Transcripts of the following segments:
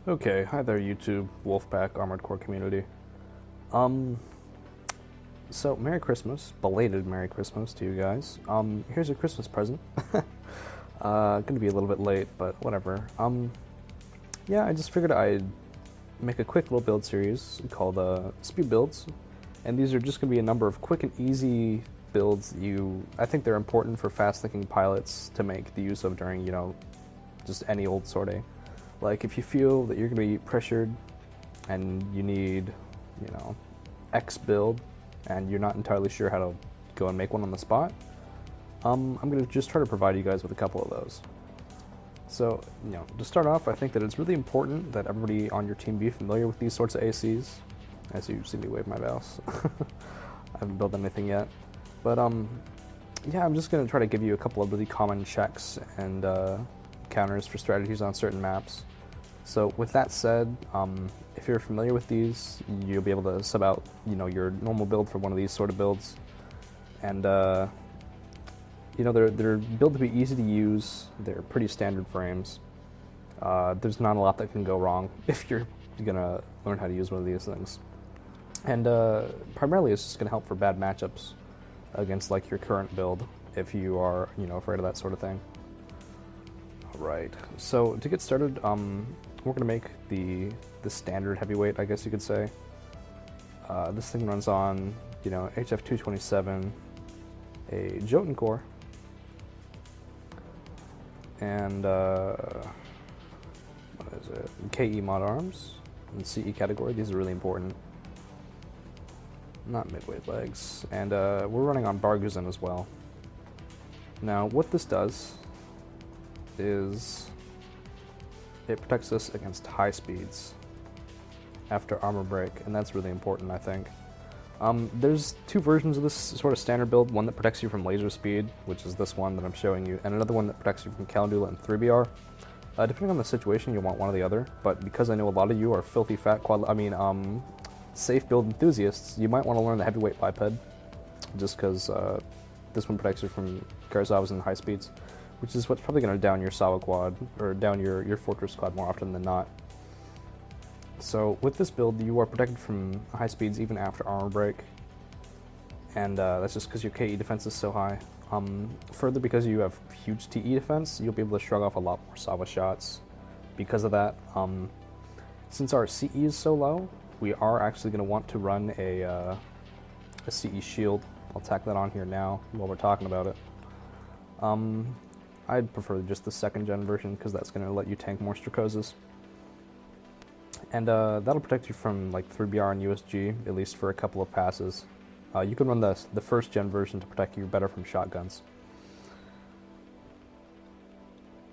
Okay, hi there YouTube, Wolfpack Armored Core community. Um, so Merry Christmas, belated Merry Christmas to you guys. Here's your Christmas present. Gonna be a little bit late, but whatever. Yeah, I just figured I'd make a quick little build series called Speed Builds, and these are just gonna be a number of quick and easy builds that I think they're important for fast-thinking pilots to make the use of during, just any old sortie. Like if you feel that you're going to be pressured and you need, X build and you're not entirely sure how to go and make one on the spot, I'm going to just try to provide you guys with a couple of those. So, to start off, I think that it's really important that everybody on your team be familiar with these sorts of ACs. As you see me wave my mouse. I haven't built anything yet. But, yeah, I'm just going to try to give you a couple of really common checks and counters for strategies on certain maps. So with that said, if you're familiar with these, you'll be able to sub out, your normal build for one of these sort of builds. And, they're built to be easy to use. They're pretty standard frames. There's not a lot that can go wrong if you're gonna learn how to use one of these things. And primarily it's just gonna help for bad matchups against like your current build if you are, afraid of that sort of thing. Right. So to get started, we're gonna make the standard heavyweight, I guess you could say. This thing runs on, HF227, a Jotun core, and what is it? KE mod arms in CE category. These are really important. Not midweight legs, and we're running on Barguzin as well. Now, what this does is it protects us against high speeds after armor break, and that's really important, I think. There's two versions of this sort of standard build, one that protects you from laser speed, which is this one that I'm showing you, and another one that protects you from Calendula and 3BR. Depending on the situation, you'll want one or the other, but because I know a lot of you are filthy fat safe build enthusiasts, you might want to learn the heavyweight biped, just because this one protects you from Garzavas and high speeds, which is what's probably going to down your Sawa quad, or down your Fortress squad more often than not. So with this build, you are protected from high speeds even after armor break, and that's just because your KE defense is so high. Further, because you have huge TE defense, you'll be able to shrug off a lot more Sawa shots because of that. Since our CE is so low, we are actually going to want to run a CE shield. I'll tack that on here now while we're talking about it. I'd prefer just the second gen version because that's going to let you tank more Strakosas. And that'll protect you from like 3BR and USG, at least for a couple of passes. You can run the first gen version to protect you better from shotguns.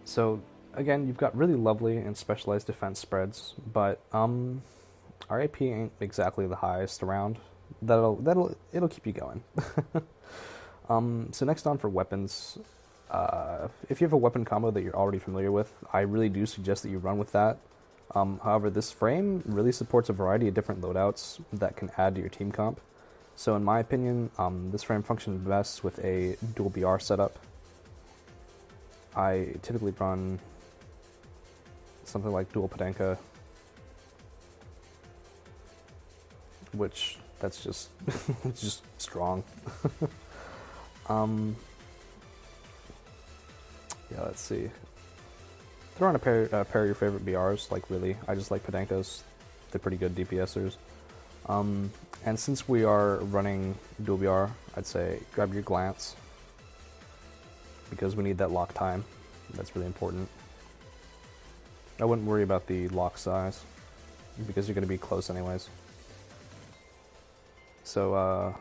So again, you've got really lovely and specialized defense spreads, but our AP ain't exactly the highest around. It'll keep you going. So next on for weapons. If you have a weapon combo that you're already familiar with, I really do suggest that you run with that. However, this frame really supports a variety of different loadouts that can add to your team comp. So in my opinion, this frame functions best with a dual BR setup. I typically run something like dual Podenka, which that's just it's just strong. Yeah, let's see. Throw on a pair of your favorite BRs, like really. I just like Podenkas. They're pretty good DPSers. And since we are running dual BR, I'd say grab your glance, because we need that lock time. That's really important. I wouldn't worry about the lock size, because you're going to be close anyways. So,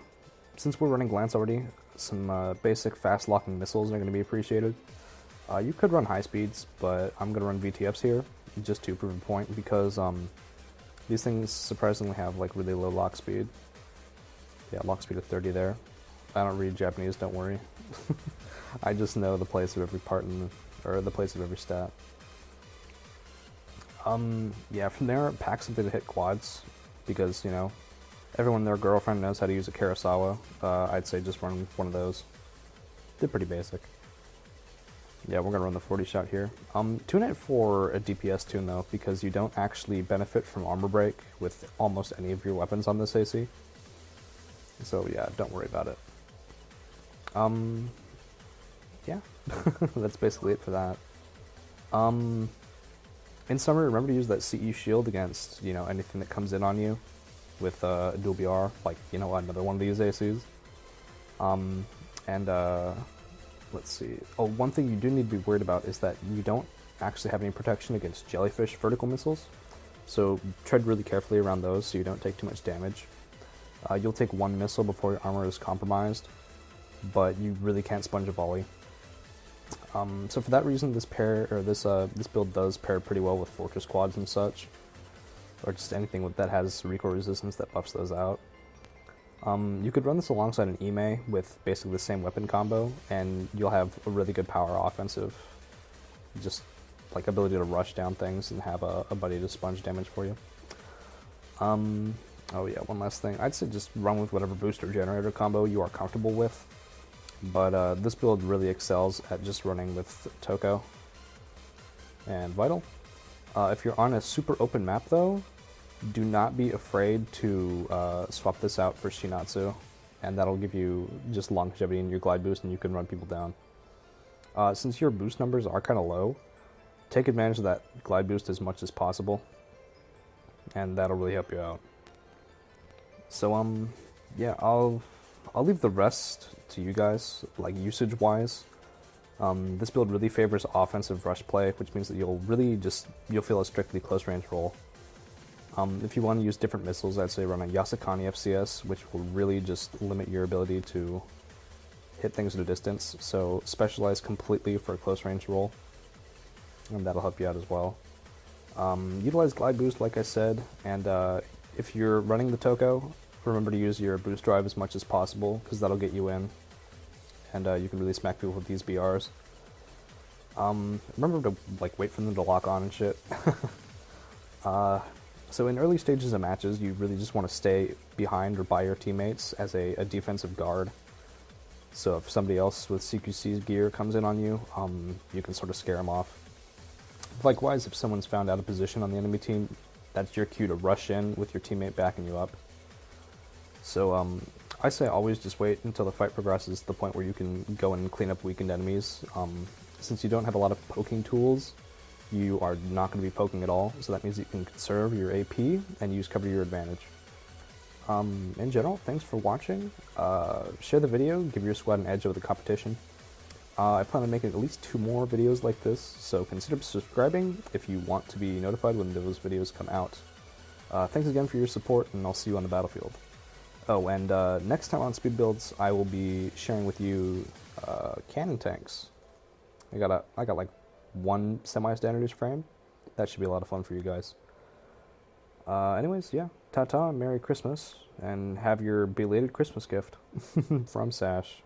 since we're running glance already, some basic fast locking missiles are going to be appreciated. You could run high speeds, but I'm going to run VTFs here, just to prove a point, because these things surprisingly have like really low lock speed. Yeah, lock speed of 30 there. I don't read Japanese, don't worry. I just know the place of every part or the place of every stat. Yeah, from there, pack something to hit quads, because, everyone and their girlfriend knows how to use a Kurosawa. I'd say just run one of those. They're pretty basic. Yeah, we're gonna run the 40 shot here. Tune it for a DPS tune though, because you don't actually benefit from armor break with almost any of your weapons on this AC. So yeah, don't worry about it. Yeah, that's basically it for that. In summary, remember to use that CE shield against, you know, anything that comes in on you with dual BR, like, you know, another one of these ACs. Let's see. Oh, one thing you do need to be worried about is that you don't actually have any protection against jellyfish vertical missiles. So tread really carefully around those so you don't take too much damage. You'll take one missile before your armor is compromised, but you really can't sponge a volley. So for that reason, this build does pair pretty well with fortress quads and such, or just anything that has recoil resistance that buffs those out. You could run this alongside an Ime with basically the same weapon combo, and you'll have a really good power offensive, just like ability to rush down things and have a buddy to sponge damage for you. Oh yeah, one last thing. I'd say just run with whatever booster generator combo you are comfortable with, but this build really excels at just running with Toko and Vital. If you're on a super open map though, do not be afraid to swap this out for Shinatsu, and that'll give you just longevity in your glide boost and you can run people down. Since your boost numbers are kind of low, take advantage of that glide boost as much as possible, and that'll really help you out. So yeah, I'll leave the rest to you guys, like usage wise. This build really favors offensive rush play, which means that you'll feel a strictly close range roll. If you want to use different missiles, I'd say run a Yasakani FCS, which will really just limit your ability to hit things at a distance, so specialize completely for a close range roll, and that'll help you out as well. Utilize glide boost, like I said, and if you're running the Toko, remember to use your boost drive as much as possible, because that'll get you in, and you can really smack people with these BRs. Remember to wait for them to lock on and shit. So in early stages of matches, you really just want to stay behind or by your teammates as a defensive guard. So if somebody else with CQC gear comes in on you, you can sort of scare them off. Likewise, if someone's found out of position on the enemy team, that's your cue to rush in with your teammate backing you up. So I say always just wait until the fight progresses to the point where you can go and clean up weakened enemies. Since you don't have a lot of poking tools, you are not going to be poking at all, so that means you can conserve your AP and use cover to your advantage. In general, thanks for watching. Share the video, give your squad an edge over the competition. I plan on making at least 2 more videos like this, so consider subscribing if you want to be notified when those videos come out. Thanks again for your support, and I'll see you on the battlefield. Oh, and next time on Speed Builds, I will be sharing with you cannon tanks. I got like 1 semi-standardish frame. That should be a lot of fun for you guys. Anyways, yeah, ta-ta, Merry Christmas, and have your belated Christmas gift from Sash.